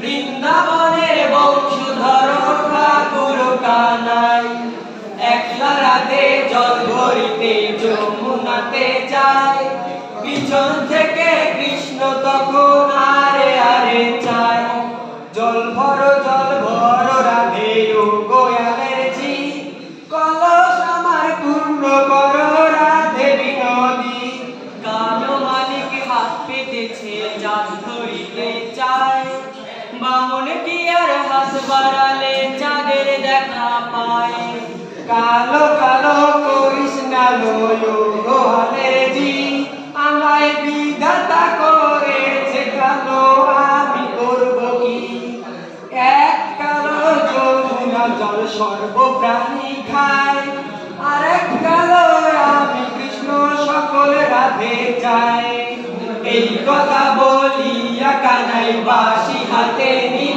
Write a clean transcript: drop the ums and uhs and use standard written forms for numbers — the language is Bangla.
বৃন্দাবনের বংশধর ঠাকুর কানাই একলা রাতে জল ভরিতে যমুনাতে যায়। পিছন থেকে কৃষ্ণ তখন আরে আরে চায়। জল ভর রাধে ও গোয়ালের ঝি, কলস আমার পূর্ণ কর রাধে বিনোদী। কালো মালিক হাত পেতেছে জাল ধরিতে চায়। বামন কি আর হাত বাড়ালে চাঁদের দেখা পায়। কালো কালো করিস না গোয়ালের ঝি, আমায় বিধাতা করেছে কালো, আমি করব কি। এক কালো যমুনা জল সর্বপ্রাণী খায়, আর এক কালো আমি কৃষ্ণ সকল রাধে যায়। এই কথা বলিয়া কানাই বাঁশি হাতে নিয়ে